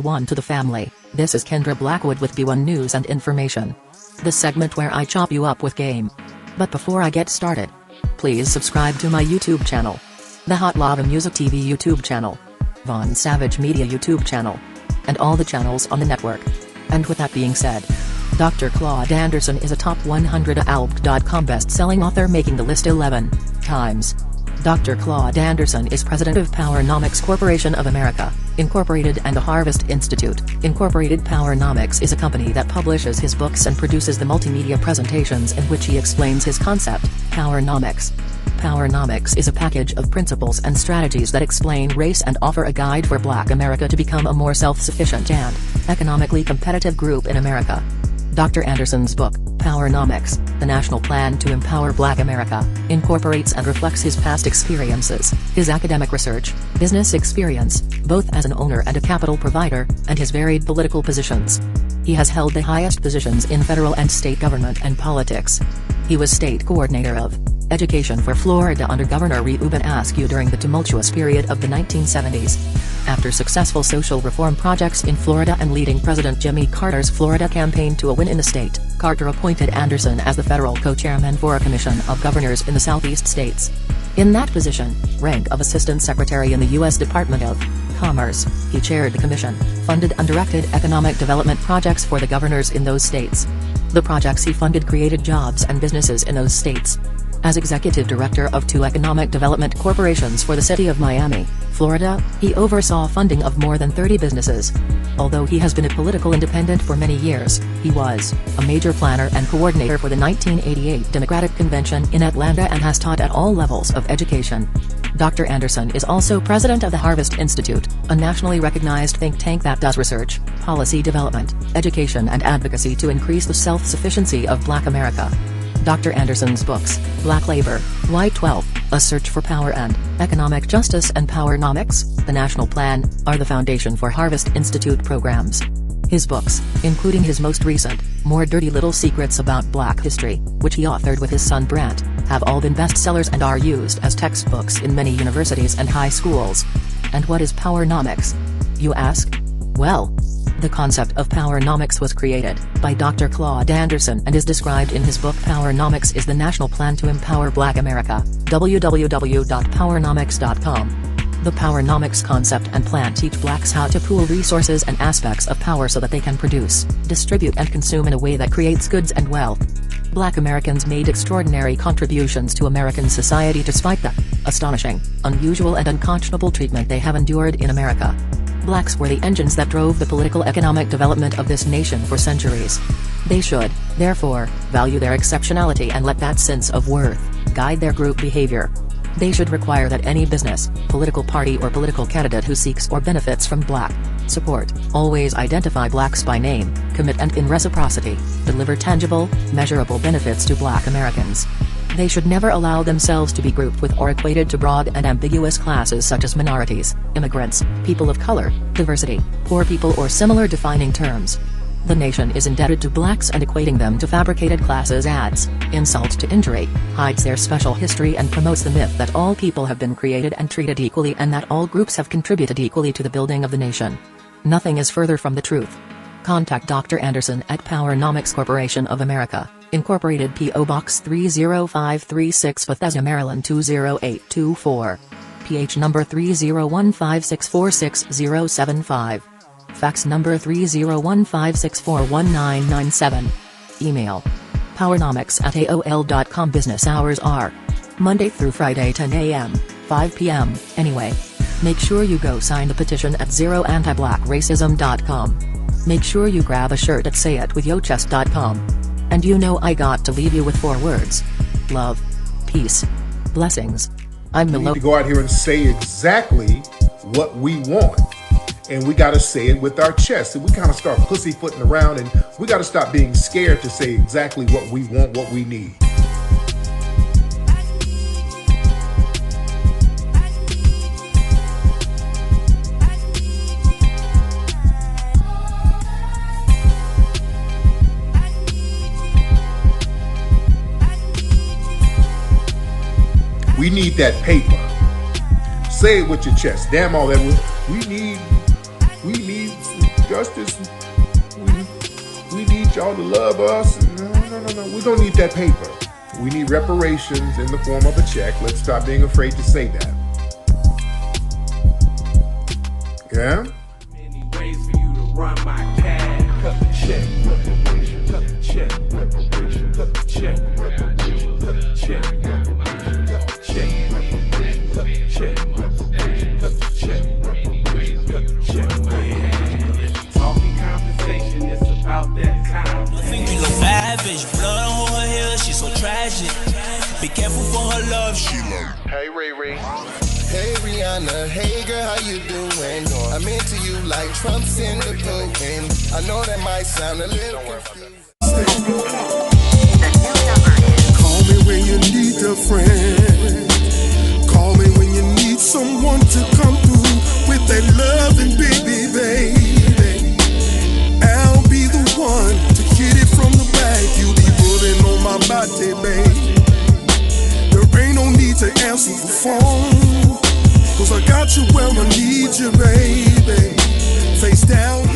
B1 to the family. This is Kendra Blackwood with B1 News and Information. The segment where I chop you up with game. But before I get started, please subscribe to my YouTube channel, the Hot Lava Music TV YouTube channel, Von Savage Media YouTube channel, and all the channels on the network. And with that being said, Dr. Claud Anderson is a top 100 ALB.com best-selling author, making the list 11 times. Dr. Claud Anderson is president of Powernomics Corporation of America, Incorporated, and the Harvest Institute, Incorporated. Powernomics is a company that publishes his books and produces the multimedia presentations in which he explains his concept, Powernomics. Powernomics is a package of principles and strategies that explain race and offer a guide for Black America to become a more self-sufficient and economically competitive group in America. Dr. Anderson's book, Powernomics, The National Plan to Empower Black America, incorporates and reflects his past experiences, his academic research, business experience, both as an owner and a capital provider, and his varied political positions. He has held the highest positions in federal and state government and politics. He was state coordinator of education for Florida under Governor Reuben Askew during the tumultuous period of the 1970s. After successful social reform projects in Florida and leading President Jimmy Carter's Florida campaign to a win in the state, Carter appointed Anderson as the federal co-chairman for a commission of governors in the southeast states. In that position, rank of Assistant Secretary in the U.S. Department of Commerce, he chaired the commission, funded and directed economic development projects for the governors in those states. The projects he funded created jobs and businesses in those states. As executive director of 2 economic development corporations for the city of Miami, Florida, he oversaw funding of more than 30 businesses. Although he has been a political independent for many years, he was a major planner and coordinator for the 1988 Democratic Convention in Atlanta and has taught at all levels of education. Dr. Anderson is also president of the Harvest Institute, a nationally recognized think tank that does research, policy development, education and advocacy to increase the self-sufficiency of Black America. Dr. Anderson's books, Black Labor, White Wealth, A Search for Power and Economic Justice, and Powernomics, The National Plan, are the foundation for Harvest Institute programs. His books, including his most recent, More Dirty Little Secrets About Black History, which he authored with his son Brant, have all been bestsellers and are used as textbooks in many universities and high schools. And what is Powernomics, you ask? Well, the concept of Powernomics was created by Dr. Claud Anderson and is described in his book Powernomics is the National Plan to Empower Black America, www.powernomics.com. The Powernomics concept and plan teach blacks how to pool resources and aspects of power so that they can produce, distribute and consume in a way that creates goods and wealth. Black Americans made extraordinary contributions to American society despite the astonishing, unusual and unconscionable treatment they have endured in America. Blacks were the engines that drove the political economic development of this nation for centuries. They should, therefore, value their exceptionality and let that sense of worth guide their group behavior. They should require that any business, political party or political candidate who seeks or benefits from Black support always identify Blacks by name, commit and in reciprocity, deliver tangible, measurable benefits to Black Americans. They should never allow themselves to be grouped with or equated to broad and ambiguous classes such as minorities, immigrants, people of color, diversity, poor people or similar defining terms. The nation is indebted to blacks, and equating them to fabricated classes adds insult to injury, hides their special history and promotes the myth that all people have been created and treated equally and that all groups have contributed equally to the building of the nation. Nothing is further from the truth. Contact Dr. Anderson at Powernomics Corporation of America, Incorporated, P.O. Box 30536, Bethesda, Maryland 20824. PH number 30156466075. Fax number 30156419997. Email powernomics@aol.com. Business hours are Monday through Friday 10 a.m., 5 p.m., anyway. Make sure you go sign the petition at zeroantiblackracism.com. Make sure you grab a shirt at sayitwithyochest.com. And you know I got to leave you with 4 words. Love. Peace. Blessings. I'm the We need to go out here and say exactly what we want. And we got to say it with our chest. And we kind of start pussyfooting around, and we got to stop being scared to say exactly what we want, what we need. We need that paper. Say it with your chest. Damn all that. We need Justice, we need y'all to love us. No. We don't need that paper. We need reparations in the form of a check. Let's stop being afraid to say that. Yeah? Many ways for you to run my cash. Cut the check, cut the check, cut the check, cut the check, cut the check, cut the check, cut the check, cut the check, talking compensation, it's about that time. She look lavish, blood on her hair, she's so tragic. Be careful for her love, she like. Hey Riri. Hey Rihanna, hey girl, how you doing? I'm into you like Trump's in the pudding. I know that might sound a little confusing. Call me when you need a friend. Call me when you need someone to come through with that loving baby. I'll be the one to hit it from the back. You'll be putting on my body, babe. There ain't no need to answer the phone, 'cause I got you where I need you, baby. Face down.